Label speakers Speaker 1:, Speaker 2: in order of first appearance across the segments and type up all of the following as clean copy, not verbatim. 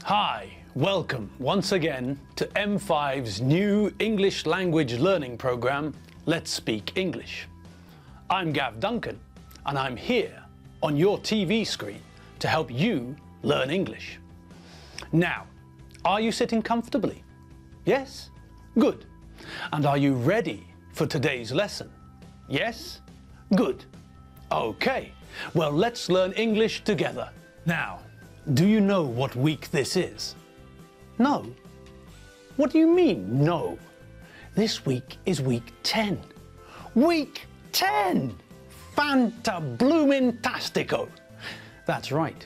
Speaker 1: Hi, welcome once again to M5's new English language learning program, Let's Speak English. I'm Gav Duncan and I'm here on your TV screen to help you learn English. Now, are you sitting comfortably? Yes? Good. And are you ready for today's lesson? Yes? Good. Okay, well let's learn English together. Now, do you know what week this is? No. What do you mean, no? This week is week 10. Week 10! Fanta-bloomin-tastico! That's right.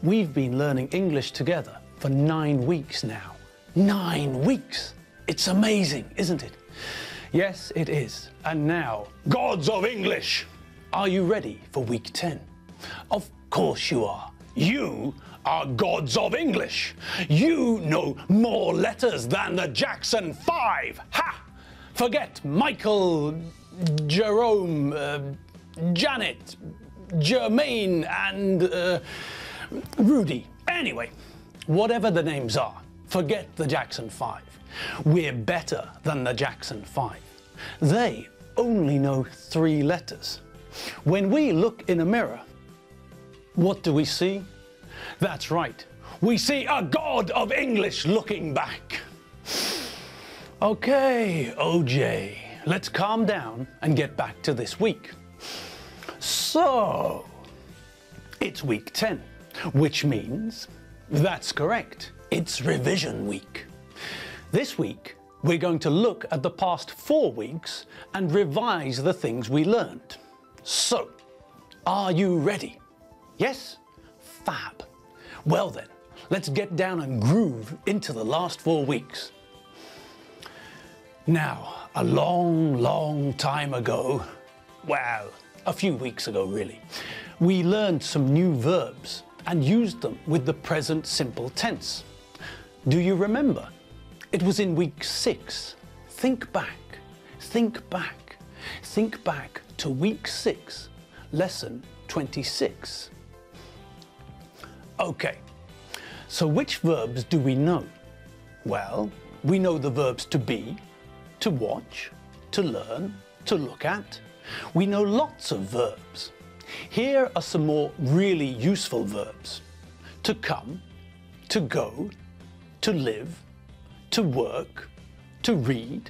Speaker 1: We've been learning English together for 9 weeks now. 9 weeks! It's amazing, isn't it? Yes, it is. And now, gods of English! Are you ready for week 10? Of course you are. You are gods of English. You know more letters than the Jackson 5. Ha! Forget Michael, Jerome, Janet, Jermaine and Rudy. Anyway, whatever the names are, forget the Jackson 5. We're better than the Jackson 5. They only know 3 letters. When we look in a mirror, what do we see? That's right, we see a god of English looking back. Okay, OJ, let's calm down and get back to this week. So, it's week 10, which means, that's correct, it's revision week. This week, we're going to look at the past 4 weeks and revise the things we learned. So, are you ready? Yes? Fab. Well then, let's get down and groove into the last 4 weeks. Now, a long time ago, well, a few weeks ago really, we learned some new verbs and used them with the present simple tense. Do you remember? It was in week 6. Think back, think back, think back to week 6, lesson 26. Okay, so which verbs do we know? Well, we know the verbs to be, to watch, to learn, to look at. We know lots of verbs. Here are some more really useful verbs. To come, to go, to live, to work, to read,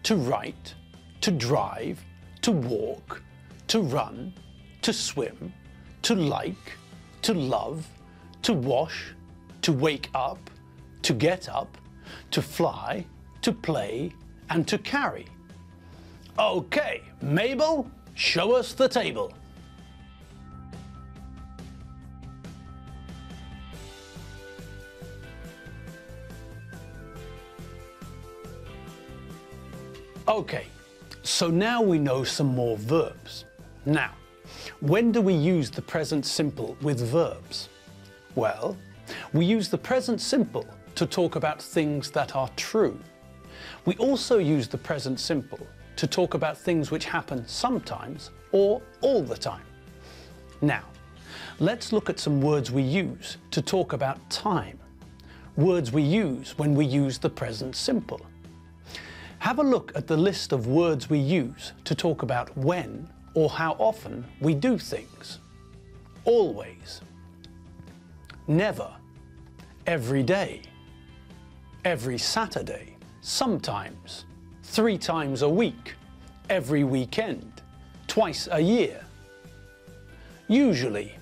Speaker 1: to write, to drive, to walk, to run, to swim, to like, to love, to wash, to wake up, to get up, to fly, to play, and to carry. Okay, Mabel, show us the table. Okay, so now we know some more verbs. Now, when do we use the present simple with verbs? Well, we use the present simple to talk about things that are true. We also use the present simple to talk about things which happen sometimes or all the time. Now, let's look at some words we use to talk about time. Words we use when we use the present simple. Have a look at the list of words we use to talk about when or how often we do things. Always. Never. Every day. Every Saturday. Sometimes. 3 times a week. Every weekend. Twice a year. Usually.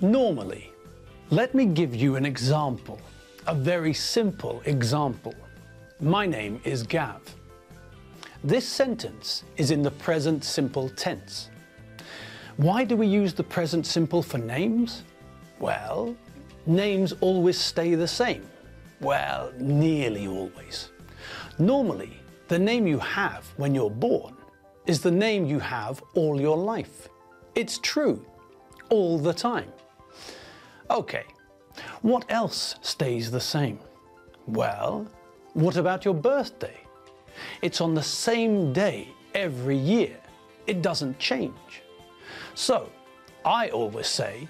Speaker 1: Normally. Let me give you an example. A very simple example. My name is Gav. This sentence is in the present simple tense. Why do we use the present simple for names? Well, names always stay the same. Well, nearly always. Normally, the name you have when you're born is the name you have all your life. It's true, all the time. Okay, what else stays the same? Well, what about your birthday? It's on the same day every year. It doesn't change. So, I always say,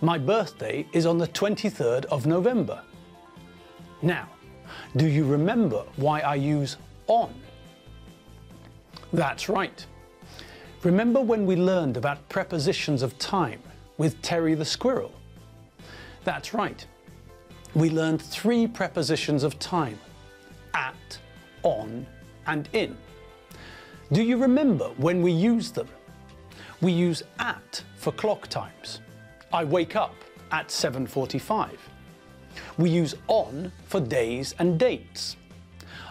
Speaker 1: My birthday is on the 23rd of November. Now, do you remember why I use on? That's right. Remember when we learned about prepositions of time with Terry the squirrel? That's right. We learned 3 prepositions of time: at, on, and in. Do you remember when we use them? We use at for clock times. I wake up at 7:45. We use on for days and dates.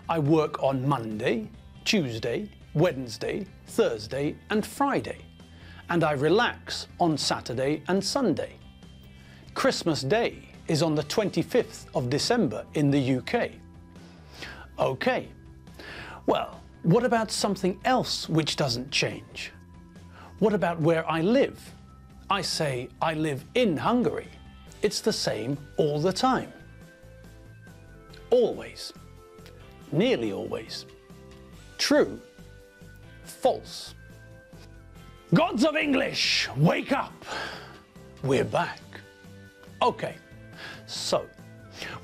Speaker 1: I work on Monday, Tuesday, Wednesday, Thursday and Friday. And I relax on Saturday and Sunday. Christmas Day is on the 25th of December in the UK. Okay, well, what about something else which doesn't change? What about where I live? I say I live in Hungary. It's the same all the time. Always. Nearly always. True. False. Gods of English, wake up! We're back. Okay, so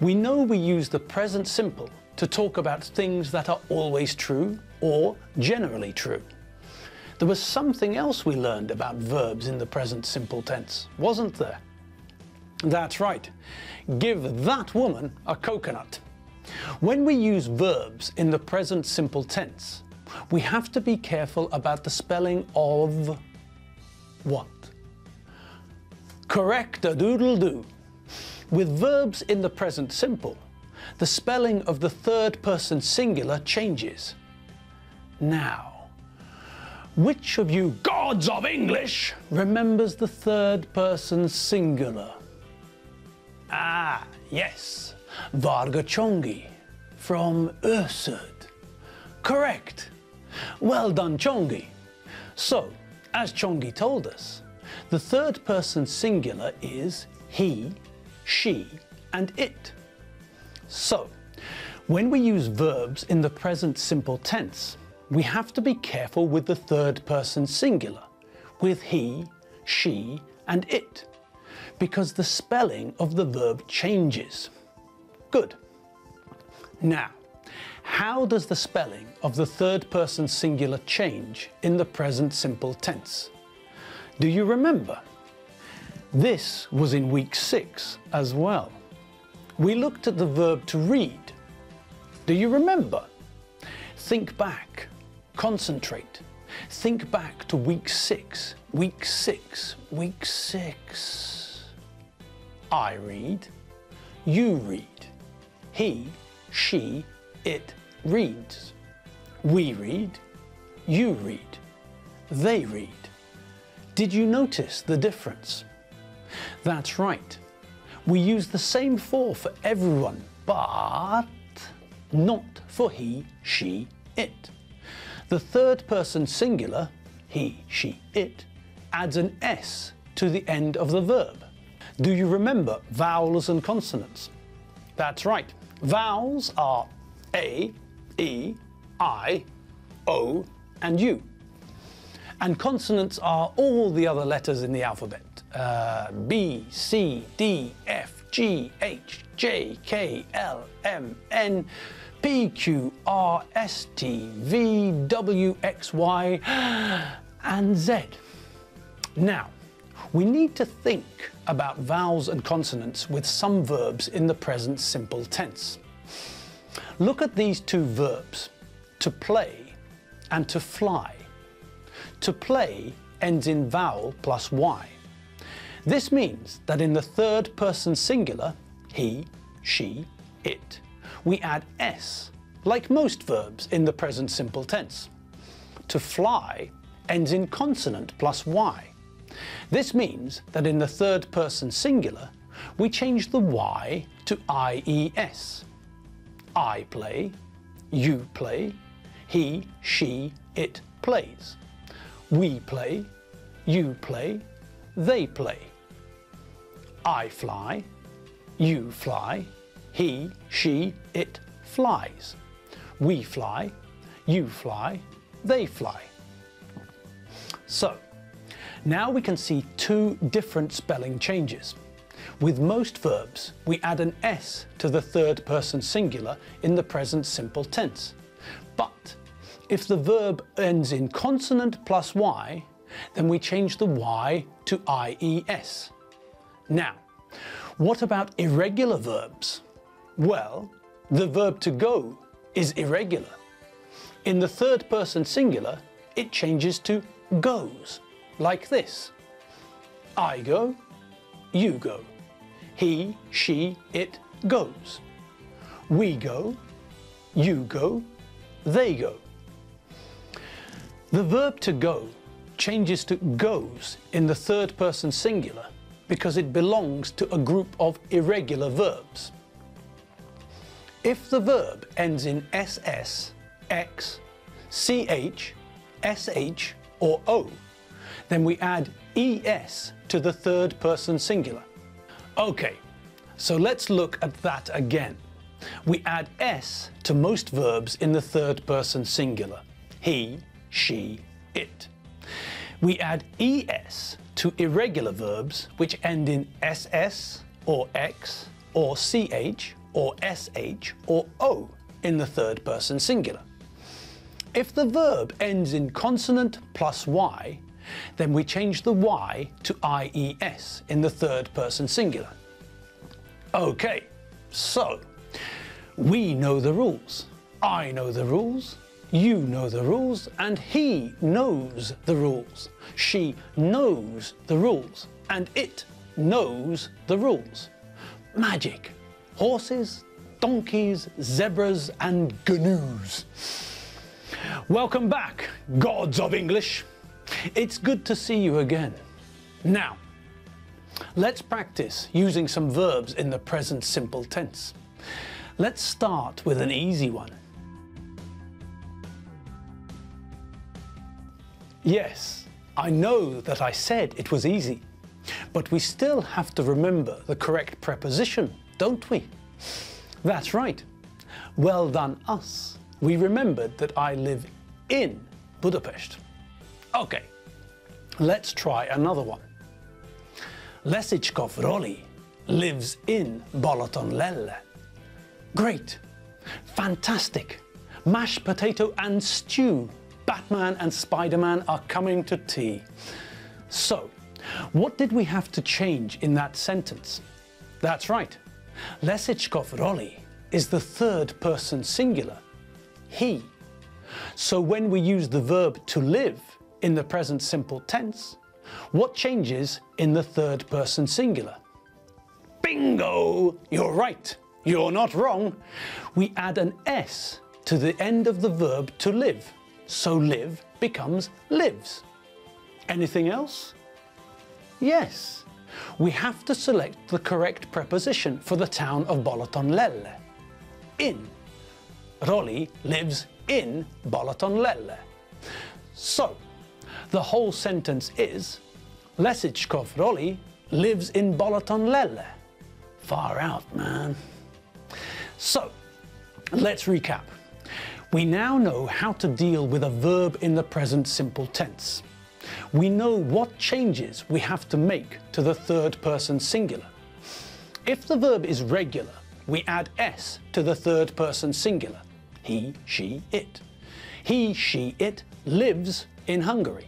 Speaker 1: we know we use the present simple to talk about things that are always true or generally true. There was something else we learned about verbs in the present simple tense, wasn't there? That's right. Give that woman a coconut. When we use verbs in the present simple tense, we have to be careful about the spelling of what? Correct-a-doodle-doo. With verbs in the present simple, the spelling of the third person singular changes. Now, which of you gods of English remembers the third person singular? Ah, yes, Varga-Chongi from Örsöd. Correct. Well done, Chongi. So, as Chongi told us, the third person singular is he, she, and it. So, when we use verbs in the present simple tense, we have to be careful with the third person singular, with he, she, and it, because the spelling of the verb changes. Good. Now, how does the spelling of the third person singular change in the present simple tense? Do you remember? This was in week 6 as well. We looked at the verb to read. Do you remember? Think back, concentrate. Think back to week 6, week 6, week 6. I read, you read, he, she, it reads. We read, you read, they read. Did you notice the difference? That's right. We use the same for everyone, but not for he, she, it. The third person singular, he, she, it, adds an S to the end of the verb. Do you remember vowels and consonants? That's right. Vowels are A, E, I, O, and U. And consonants are all the other letters in the alphabet. B, C, D, F, G, H, J, K, L, M, N, P, Q, R, S, T, V, W, X, Y, and Z. Now, we need to think about vowels and consonants with some verbs in the present simple tense. Look at these two verbs, to play and to fly. To play ends in vowel plus Y. This means that in the third person singular, he, she, it, we add S, like most verbs in the present simple tense. To fly ends in consonant plus Y. This means that in the third person singular, we change the Y to IES. I play, you play, he, she, it plays. We play, you play, they play. I fly, you fly, he, she, it flies. We fly, you fly, they fly. So, Now we can see two different spelling changes. With most verbs, we add an S to the third person singular in the present simple tense. But if the verb ends in consonant plus Y, then we change the Y to IES. Now, what about irregular verbs? Well, the verb to go is irregular. In the third person singular, it changes to goes, like this. I go, you go. He, she, it goes. We go, you go, they go. The verb to go changes to goes in the third person singular because it belongs to a group of irregular verbs. If the verb ends in SS, X, CH, SH or O, then we add ES to the third person singular. Okay, so let's look at that again. We add S to most verbs in the third person singular. He, she, it. We add ES to irregular verbs which end in SS or X or CH or SH or O in the third person singular. If the verb ends in consonant plus Y, then we change the Y to IES in the third person singular. Okay, so we know the rules. I know the rules. You know the rules, and he knows the rules. She knows the rules, and it knows the rules. Magic. Horses, donkeys, zebras, and gnu's. Welcome back, gods of English. It's good to see you again. Now, let's practice using some verbs in the present simple tense. Let's start with an easy one. Yes, I know that I said it was easy, but we still have to remember the correct preposition, don't we? That's right. Well done us. We remembered that I live in Budapest. Okay, let's try another one. Leszicska Roli lives in Balatonlelle. Great, fantastic. Mashed potato and stew. Batman and Spider-Man are coming to tea. So, what did we have to change in that sentence? That's right. Leszicska Roli is the third person singular, he. So when we use the verb to live in the present simple tense, what changes in the third person singular? Bingo! You're right. You're not wrong. We add an S to the end of the verb to live. So live becomes lives. Anything else? Yes. We have to select the correct preposition for the town of Balatonlelle. In. Roli lives in Balatonlelle. So, the whole sentence is Leszicska Roli lives in Balatonlelle. Far out, man. So, let's recap. We now know how to deal with a verb in the present simple tense. We know what changes we have to make to the third person singular. If the verb is regular, we add S to the third person singular. He, she, it. He, she, it lives in Hungary.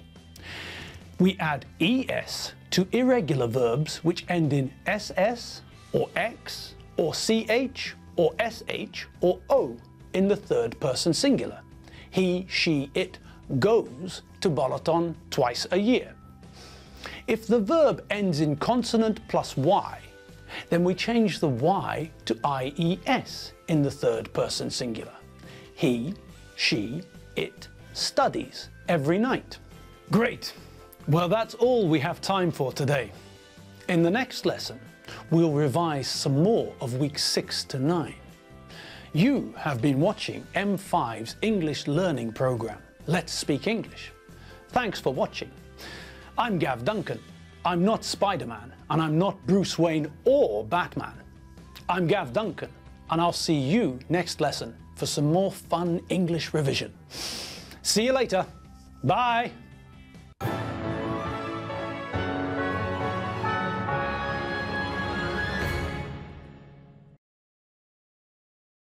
Speaker 1: We add ES to irregular verbs which end in SS or X or CH or SH or O in the third person singular. He, she, it goes to Balaton twice a year. If the verb ends in consonant plus Y, then we change the Y to IES in the third person singular. He, she, it studies every night. Great! Well, that's all we have time for today. In the next lesson, we'll revise some more of weeks 6 to 9. You have been watching M5's English learning program, Let's Speak English. Thanks for watching. I'm Gav Duncan. I'm not Spider-Man, and I'm not Bruce Wayne or Batman. I'm Gav Duncan, and I'll see you next lesson for some more fun English revision. See you later. Bye.